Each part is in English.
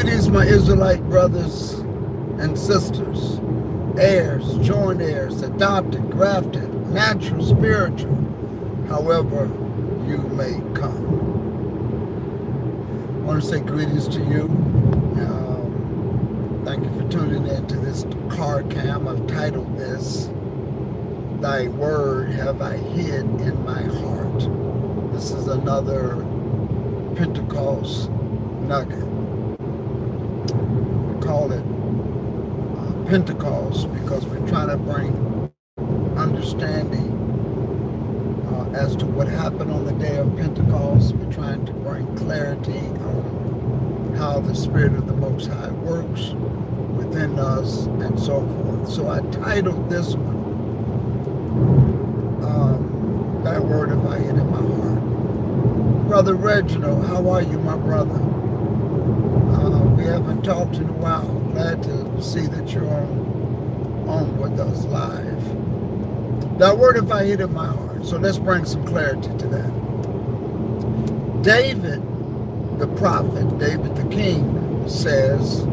Greetings, my Israelite brothers and sisters, heirs, joint heirs, adopted, grafted, natural, spiritual, however you may come. I want to say greetings to you. Thank you for tuning in to this car cam. I've titled this, Thy Word Have I Hid in My Heart. This is another Pentecost nugget. We call it Pentecost because we're trying to bring understanding as to what happened on the day of Pentecost. We're trying to bring clarity on how the Spirit of the Most High works within us and so forth. So I titled this one, Thy Word Have I Hid in My Heart. Brother Reginald, how are you, my brother? We haven't talked in a while. Glad to see that you're on with us live. Thy word have I hid in my heart. So let's bring some clarity to that. David, the prophet, David the king, says,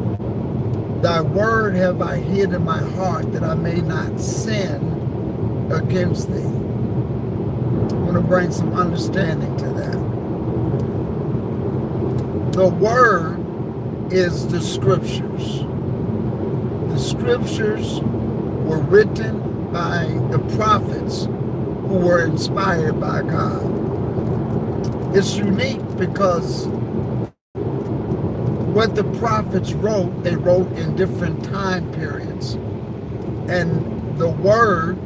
Thy word have I hid in my heart that I may not sin against thee. I want to bring some understanding to that. The word is the scriptures. The scriptures were written by the prophets who were inspired by God. It's unique because what the prophets wrote, they wrote in different time periods. And the word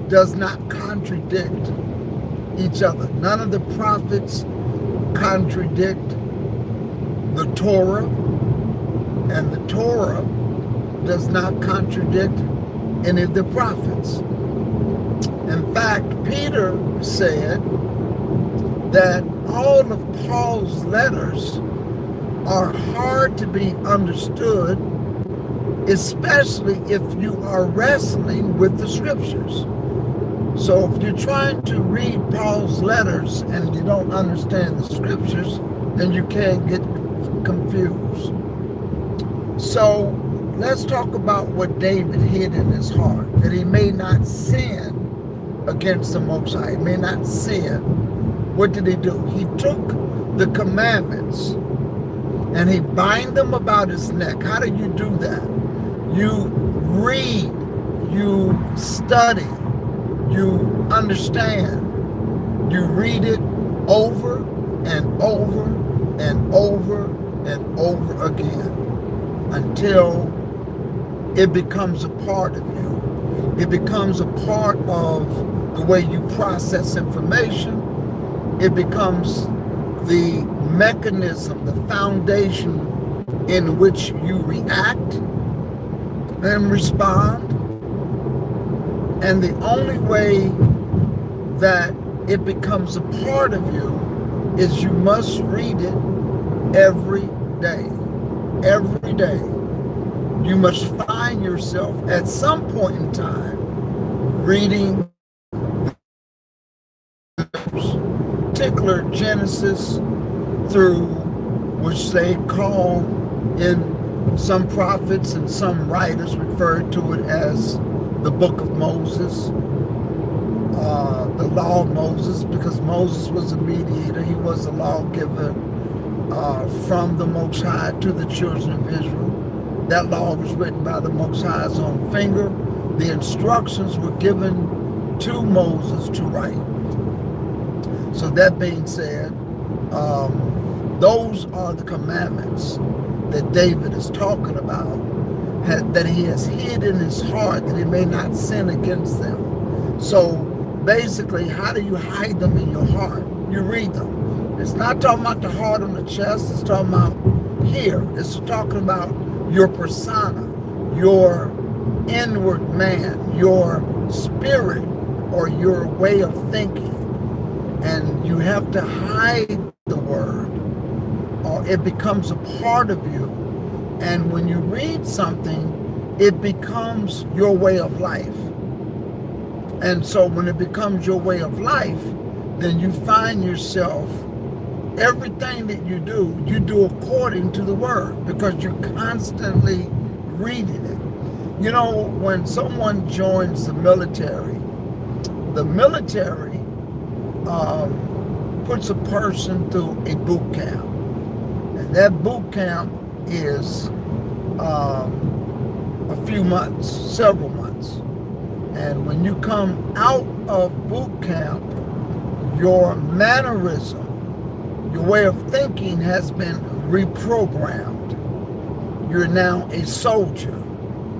does not contradict each other. None of the prophets contradict the Torah, and the Torah does not contradict any of the prophets. In fact, Peter said that all of Paul's letters are hard to be understood, especially if you are wrestling with the scriptures. So if you're trying to read Paul's letters and you don't understand the scriptures, then you can't get confused. So let's talk about what David hid in his heart, that he may not sin against the Most High. He may not sin. What did he do? He took the commandments and he bind them about his neck. How do you do that? You read, you study, you understand. You read it over and over and over and over again until it becomes a part of you. It becomes a part of the way you process information. It becomes the mechanism, the foundation in which you react and respond. And the only way that it becomes a part of you is you must read it every day. Every day. You must find yourself at some point in time reading particular Genesis through which they call in some prophets and some writers refer to it as the book of Moses, the law of Moses, because Moses was a mediator. He was a lawgiver from the Most High to the children of Israel. That law was written by the Most High's own finger. The instructions were given to Moses to write. So that being said, those are the commandments that David is talking about, that he has hid in his heart that he may not sin against them. So basically, how do you hide them in your heart? You read them. It's not talking about the heart on the chest. It's talking about here. It's talking about your persona, your inward man, your spirit, or your way of thinking. And you have to hide the word, or it becomes a part of you. And when you read something, it becomes your way of life. And so when it becomes your way of life, then you find yourself Everything that you do according to the word because you're constantly reading it. You know, when someone joins the military puts a person through a boot camp. And that boot camp is a few months, several months. And when you come out of boot camp, your mannerism, your way of thinking has been reprogrammed. You're now a soldier.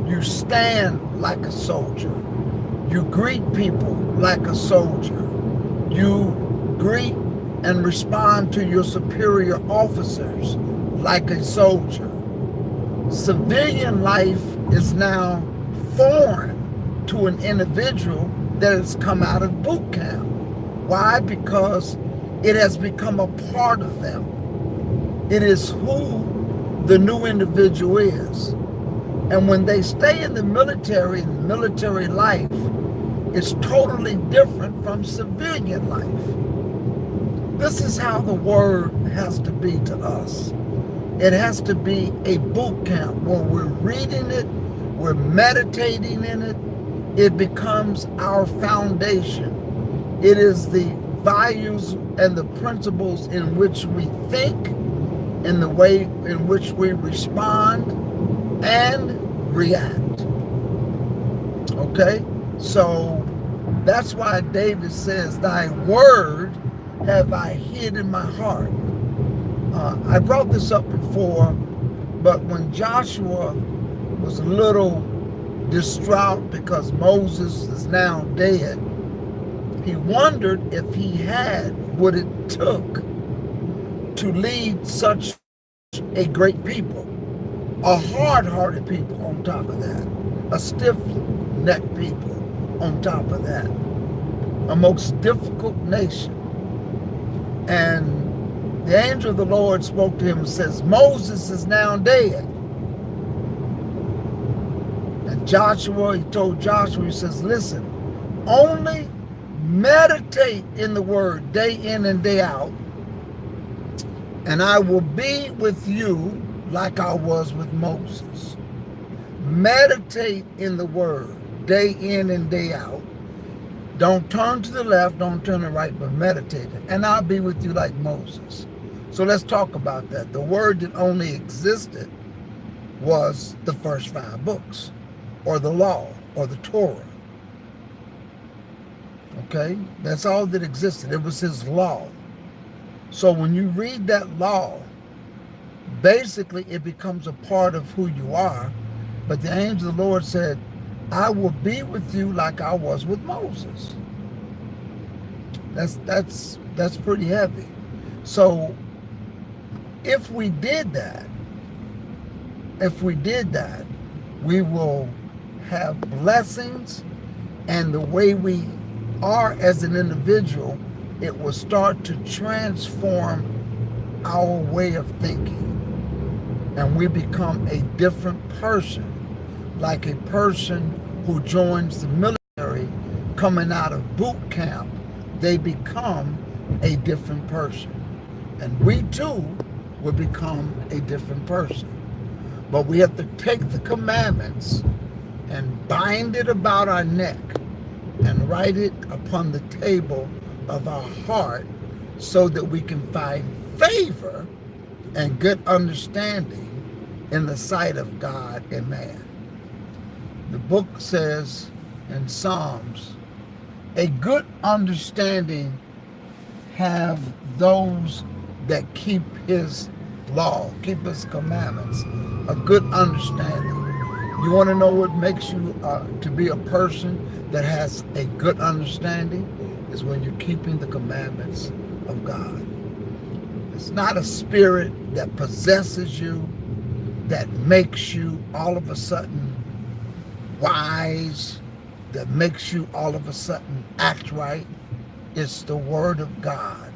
You stand like a soldier. You greet people like a soldier. You greet and respond to your superior officers like a soldier. Civilian life is now foreign to an individual that has come out of boot camp. Why? Because it has become a part of them. It is who the new individual is. And when they stay in the military life, it's totally different from civilian life. This is how the word has to be to us. It has to be a boot camp where we're reading it, we're meditating in it. It becomes our foundation. It is the values and the principles in which we think, in the way in which we respond and react. Okay? So that's why David says, thy word have I hid in my heart. I brought this up before, but when Joshua was a little distraught because Moses is now dead, he wondered if he had what it took to lead such a great people, a hard-hearted people on top of that, a stiff-necked people on top of that, a most difficult nation. And the angel of the Lord spoke to him and says, Moses is now dead. And Joshua, he told Joshua, he says, listen, only meditate in the word day in and day out, and I will be with you like I was with Moses. Meditate in the word day in and day out. Don't turn to the left, don't turn to the right, but meditate it. And I'll be with you like Moses. So let's talk about that. The word that only existed was the first 5 books, or the law, or the Torah. Okay? That's all that existed. It was his law. So when you read that law, basically it becomes a part of who you are. But the angel of the Lord said, I will be with you like I was with Moses. That's pretty heavy. So if we did that, we will have blessings, and the way we are as an individual, it will start to transform our way of thinking. And we become a different person, like a person who joins the military coming out of boot camp. They become a different person. And we too will become a different person. But we have to take the commandments and bind it about our neck and write it upon the table of our heart so that we can find favor and good understanding in the sight of God and man. The book says in Psalms, a good understanding have those that keep his law, keep his commandments, a good understanding. You want to know what makes you to be a person that has a good understanding? Is when you're keeping the commandments of God. It's not a spirit that possesses you, that makes you all of a sudden wise, that makes you all of a sudden act right. It's the word of God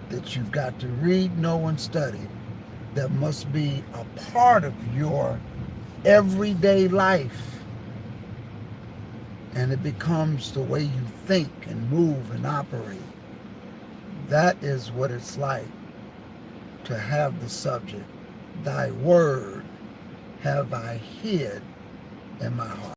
that you've got to read, know, and study that must be a part of your everyday life. And it becomes the way you think and move and operate. That is what it's like to have the subject, thy word have I hid in my heart.